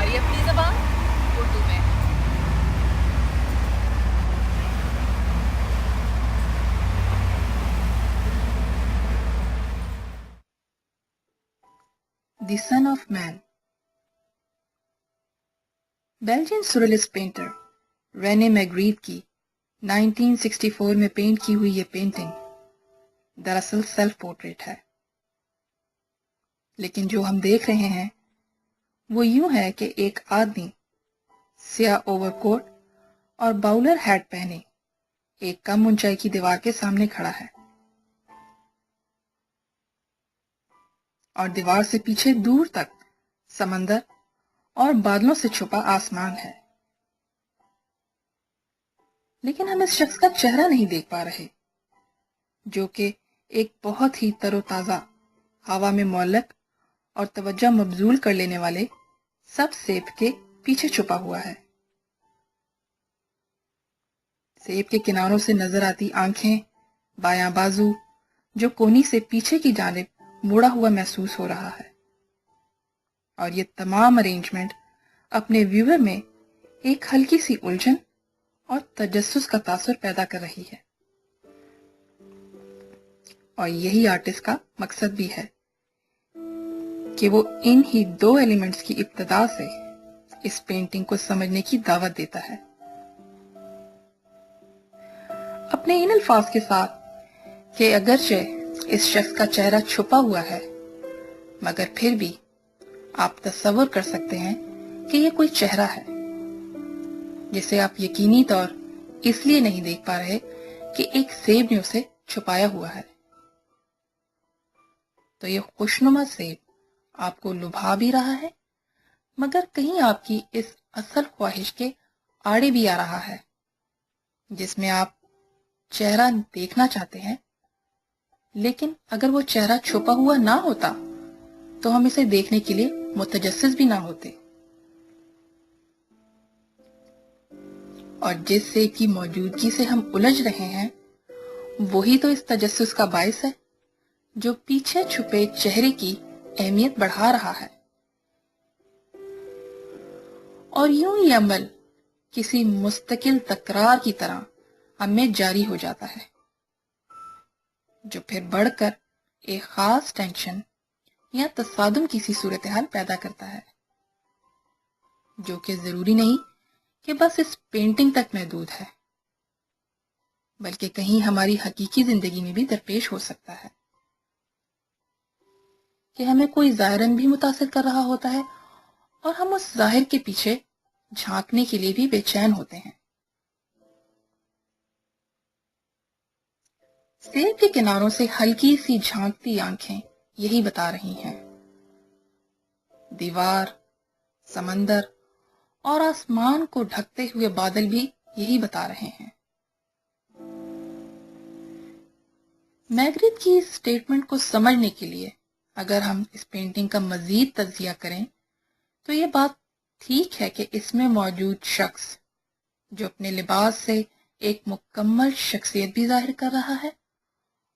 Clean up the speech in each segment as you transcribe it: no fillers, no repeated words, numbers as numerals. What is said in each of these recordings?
और ये अपनी ज़बान उर्दू में। The Son of Man. Belgian surrealist painter Rene Magritte की 1964 में पेंट की हुई ये पेंटिंग दरअसल सेल्फ पोर्ट्रेट है। लेकिन जो हम देख रहे हैं वो यूं है कि एक आदमी स्याह ओवरकोट और बाउलर हैट पहने एक कम ऊंचाई की दीवार के सामने खड़ा है और दीवार से पीछे दूर तक समंदर और बादलों से छुपा आसमान है। लेकिन हम इस शख्स का चेहरा नहीं देख पा रहे, जो कि एक बहुत ही तरोताजा, हवा में मुअल्लक और तवज्जो मबजूल कर लेने वाले सब सेब के पीछे छुपा हुआ है। सेब के किनारों से नजर आती आंखें, बायां बाजू जो कोनी से पीछे की जानिब मुड़ा हुआ महसूस हो रहा है, और ये तमाम अरेंजमेंट अपने व्यूअर में एक हल्की सी उलझन और तजस्सुस का तासुर पैदा कर रही है। और यही आर्टिस्ट का मकसद भी है कि वो इन ही दो एलिमेंट्स की इब्तिदा से इस पेंटिंग को समझने की दावत देता है। अपने इन अल्फाज के साथ कि अगरचे इस शख्स का चेहरा छुपा हुआ है, मगर फिर भी आप तसव्वुर कर सकते हैं कि ये कोई चेहरा है जिसे आप यकीनी तौर इसलिए नहीं देख पा रहे कि एक सेब ने उसे छुपाया हुआ है। तो ये खुशनुमा सेब आपको लुभा भी रहा है, मगर कहीं आपकी इस असल ख्वाहिश के आड़े भी आ रहा है, जिसमें आप चेहरा देखना चाहते हैं, लेकिन अगर वो चेहरा छुपा हुआ ना होता तो हम इसे देखने के लिए मुतजस्सिस भी ना होते। और जिस सेब की मौजूदगी से हम उलझ रहे हैं, वही तो इस तजस्सुस का बायस है, जो पीछे छुपे चेहरे की अहमियत बढ़ा रहा है। और यूं ही अमल किसी मुस्तकिल तकरार की तरह हमें जारी हो जाता है, जो फिर बढ़कर एक खास टेंशन या तसादुम की सी सूरत हाल पैदा करता है, जो कि जरूरी नहीं कि बस इस पेंटिंग तक महदूद है, बल्कि कहीं हमारी हकीकी जिंदगी में भी दरपेश हो सकता है कि हमें कोई ज़ाहिरन भी मुतासिर कर रहा होता है और हम उस जाहिर के पीछे झांकने के लिए भी बेचैन होते हैं। सेब के किनारों से हल्की सी झांकती आंखें यही बता रही हैं। दीवार, समंदर और आसमान को ढकते हुए बादल भी यही बता रहे हैं। मैग्रिथ की इस स्टेटमेंट को समझने के लिए अगर हम इस पेंटिंग का मजीद तज्जिया करें तो ये बात ठीक है कि इसमें मौजूद शख्स जो अपने लिबास से एक मुकम्मल शख्सियत भी जाहिर कर रहा है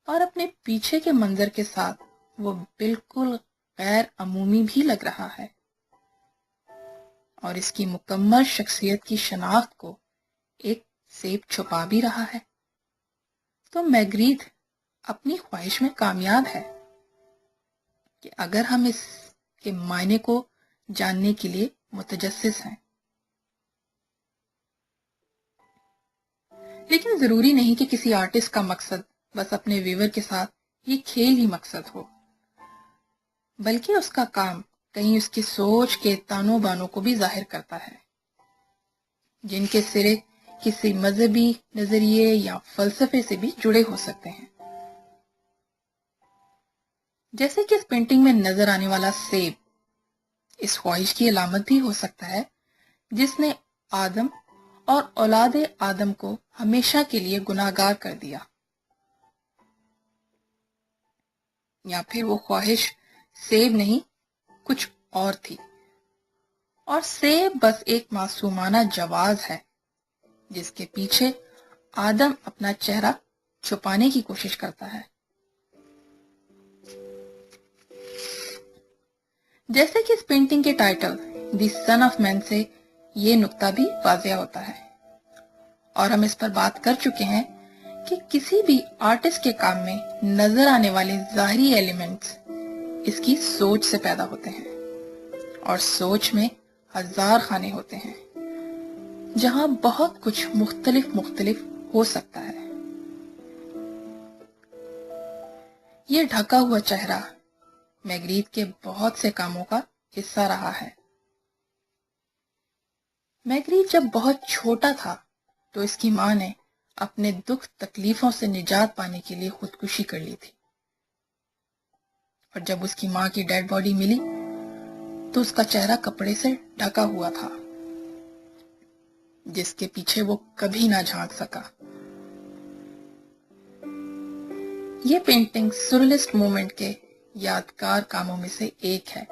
और अपने पीछे के मंजर के साथ वो बिल्कुल गैर अमूमी भी लग रहा है, और इसकी मुकम्मल शख्सियत की शनाख्त को एक सेब छुपा भी रहा है। तो मैग्रीथ अपनी ख्वाहिश में कामयाब है कि अगर हम इसके मायने को जानने के लिए मुतजस्सिस हैं। लेकिन जरूरी नहीं कि किसी आर्टिस्ट का मकसद बस अपने व्यूअर के साथ ये खेल ही मकसद हो, बल्कि उसका काम कहीं उसकी सोच के तानो बानों को भी जाहिर करता है, जिनके सिरे किसी मजहबी नजरिए या फलसफे से भी जुड़े हो सकते हैं। जैसे कि इस पेंटिंग में नजर आने वाला सेब इस ख्वाहिश की अलामत भी हो सकता है जिसने आदम और औलादे आदम को हमेशा के लिए गुनाहगार कर दिया, या फिर वो ख्वाहिश सेब नहीं कुछ और थी, और सेब बस एक मासूमाना जवाब है जिसके पीछे आदम अपना चेहरा छुपाने की कोशिश करता है। जैसे कि इस पेंटिंग के title the son of man से ये नुक्ता भी वाज़ेह होता है। और हम इस पर बात कर चुके हैं कि किसी भी आर्टिस्ट के काम में नजर आने वाले ज़ाहिरी एलिमेंट्स इसकी सोच से पैदा होते हैं, और सोच में हजार खाने होते हैं जहां बहुत कुछ मुख्तलिफ हो सकता है। ये ढका हुआ चेहरा मैग्रीथ के बहुत से कामों का हिस्सा रहा है। मैग्रीथ जब बहुत छोटा था तो इसकी मां ने अपने दुख तकलीफों से निजात पाने के लिए खुदकुशी कर ली थी, और जब उसकी मां की डेड बॉडी मिली तो उसका चेहरा कपड़े से ढका हुआ था, जिसके पीछे वो कभी ना झांक सका। ये पेंटिंग सुरलिस्ट मूवमेंट के यादगार कामों में से एक है।